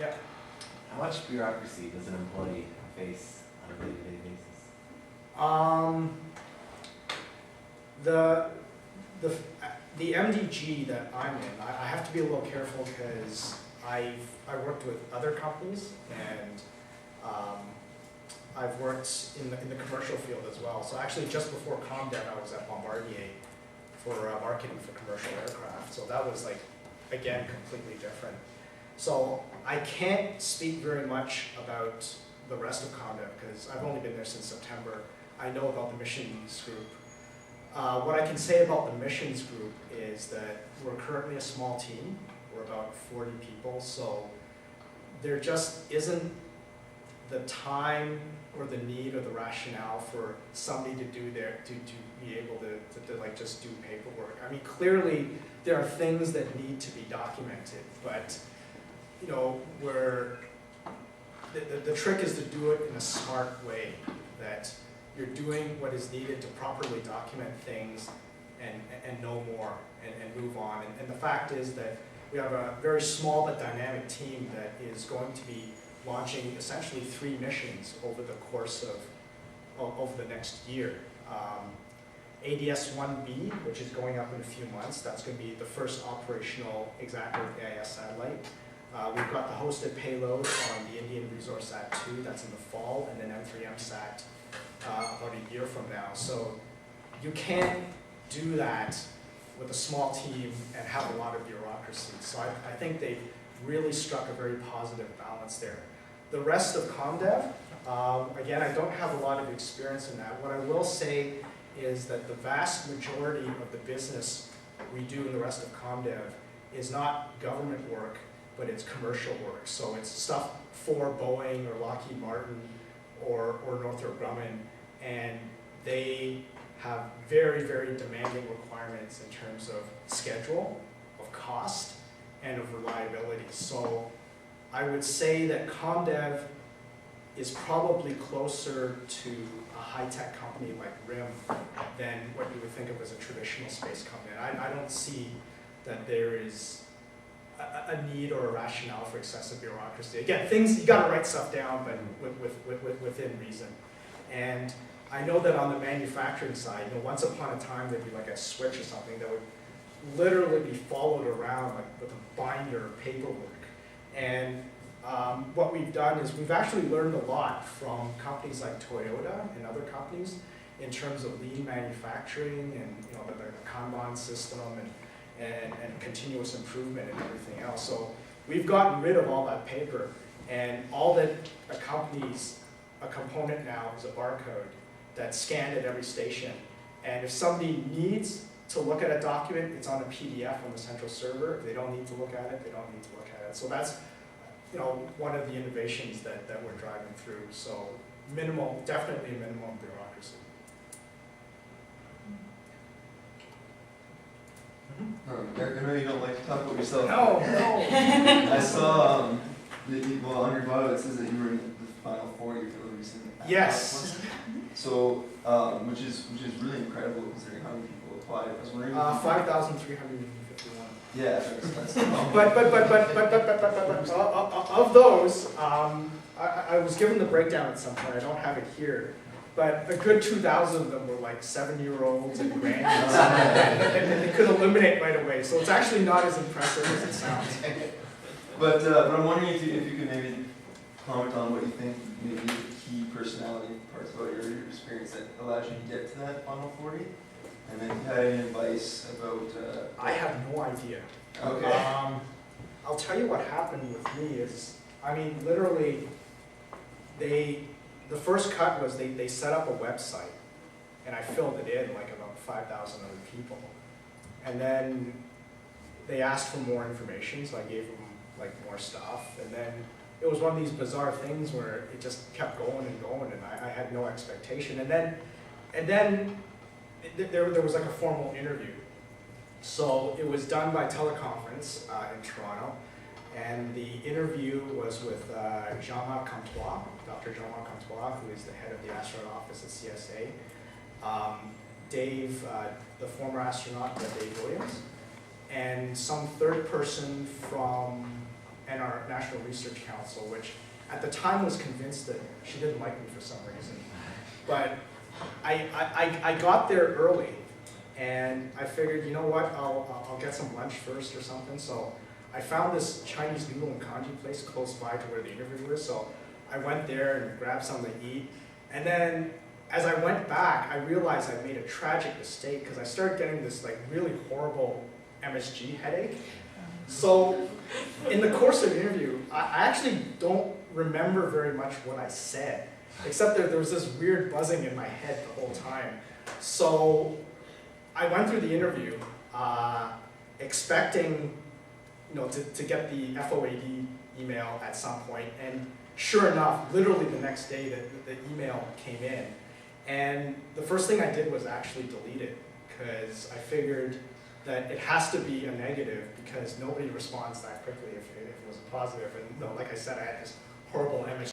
Yeah. How much bureaucracy does an employee face on a day-to-day basis? The MDG that I'm in, I have to be a little careful because I worked with other companies, and I've worked in the commercial field as well. So actually, just before ComDev, I was at Bombardier for marketing for commercial aircraft. So that was like, again, completely different. So I can't speak very much about the rest of ComDev because I've only been there since September. I know about the missions group. What I can say about the missions group is that we're currently a small team. We're about 40 people, so there just isn't the time or the need or the rationale for somebody to do to be able to like just do paperwork. I mean, clearly there are things that need to be documented, but you know, the trick is to do it in a smart way, that you're doing what is needed to properly document things and know more and move on. And the fact is that we have a very small but dynamic team that is going to be launching essentially 3 missions over the course of the next year. ADS-1B, which is going up in a few months, that's going to be the first operational exact Earth AIS satellite. We've got the hosted payload on the Indian RADARSAT-2, that's in the fall, and then M3MSat about a year from now. So you can't do that with a small team and have a lot of bureaucracy. So I think they've really struck a very positive balance there. The rest of ComDev, again, I don't have a lot of experience in that. What I will say is that the vast majority of the business we do in the rest of ComDev is not government work, but it's commercial work. So it's stuff for Boeing or Lockheed Martin or Northrop Grumman, and they have very, very demanding requirements in terms of schedule, of cost, and of reliability. So I would say that ComDev is probably closer to a high-tech company like RIM than what you would think of as a traditional space company. I don't see that there is a need or a rationale for excessive bureaucracy. Again, things, you gotta write stuff down, but within reason. And I know that on the manufacturing side, you know, once upon a time there'd be like a switch or something that would literally be followed around like with a binder of paperwork. And what we've done is we've actually learned a lot from companies like Toyota and other companies in terms of lean manufacturing and, you know, the Kanban system and continuous improvement and everything else. So we've gotten rid of all that paper, and all that accompanies a component now is a barcode that's scanned at every station. And if somebody needs to look at a document, it's on a PDF on the central server. If they don't need to look at it, they don't need to look at it. So that's, you know, one of the innovations that we're driving through. So minimal, definitely minimum bureaucracy. I know you don't like to talk about yourself. No. I saw well, on your bio it says that you were in the final 40 for the recent. Yes. So, which is really incredible considering how many people applied. I was wondering. 5,351. Yeah, that's But of those, I was given the breakdown at some point. I don't have it here. But a good 2,000 of them were like 7-year-olds and grannies, and they could eliminate right away. So it's actually not as impressive as it sounds. But I'm wondering if you could maybe comment on what you think maybe the key personality parts about your experience that allows you to get to that final 40, and then if you had any advice about. I have no idea. Okay. I'll tell you what happened with me is, I mean, literally, the first cut was they set up a website, and I filled it in like about 5,000 other people. And then they asked for more information, so I gave them like more stuff. And then it was one of these bizarre things where it just kept going and going, and I had no expectation. And then there was like a formal interview. So it was done by teleconference in Toronto. And the interview was with Jean-Marc Comtois, Dr. Jean-Marc Comtois, who is the head of the astronaut office at CSA, Dave, the former astronaut, Dave Williams, and some third person from and our National Research Council, which at the time was convinced that she didn't like me for some reason. But I got there early, and I figured, you know what, I'll get some lunch first or something. So I found this Chinese noodle and kanji place close by to where the interview was. So I went there and grabbed something to eat. And then as I went back, I realized I made a tragic mistake because I started getting this like really horrible MSG headache. So in the course of the interview, I actually don't remember very much what I said, except that there was this weird buzzing in my head the whole time. So I went through the interview expecting, to get the FOAD email at some point, and sure enough, literally the next day the email came in. And the first thing I did was actually delete it, because I figured that it has to be a negative because nobody responds that quickly if it was a positive. And no, like I said, I had this horrible MSG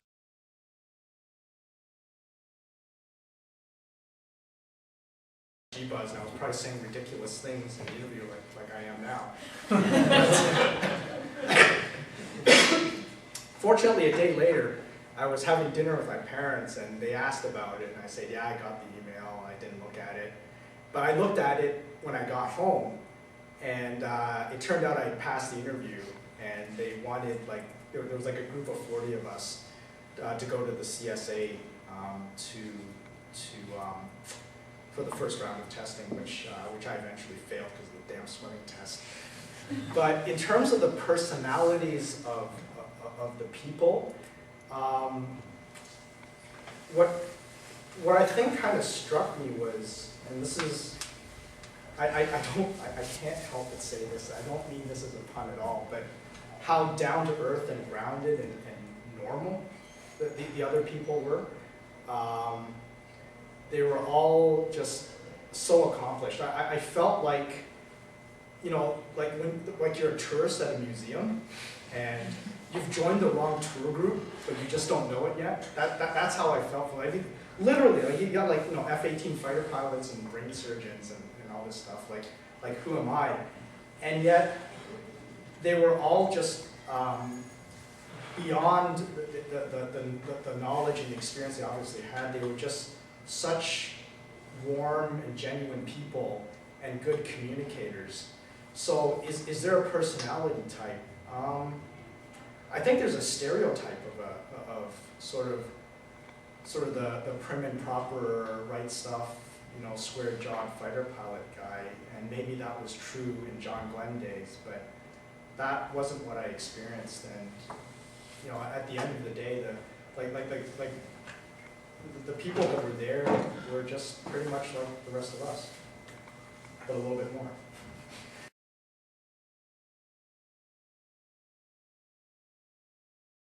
buzz, and I was probably saying ridiculous things in the interview like I am now. Fortunately, a day later, I was having dinner with my parents, and they asked about it, and I said, yeah, I got the email, I didn't look at it. But I looked at it when I got home, and it turned out I had passed the interview, and they wanted, there was like a group of 40 of us to go to the CSA for the first round of testing, which I eventually failed because of the damn swimming test. But in terms of the personalities of the people, what I think kind of struck me was, and this is, I can't help but say this, I don't mean this as a pun at all, but how down to earth and grounded and normal the other people were. They were all just so accomplished. I felt like, like you're a tourist at a museum, and you've joined the wrong tour group, but you just don't know it yet. That's how I felt. I think literally, like you got F-18 fighter pilots and brain surgeons and all this stuff. Like who am I? And yet they were all just beyond the knowledge and the experience they obviously had. They were just such warm and genuine people and good communicators. So is there a personality type? I think there's a stereotype of sort of the prim and proper, right stuff, square-jawed fighter pilot guy, and maybe that was true in John Glenn days, but that wasn't what I experienced. And at the end of the day, the people that were there were just pretty much like the rest of us, but a little bit more.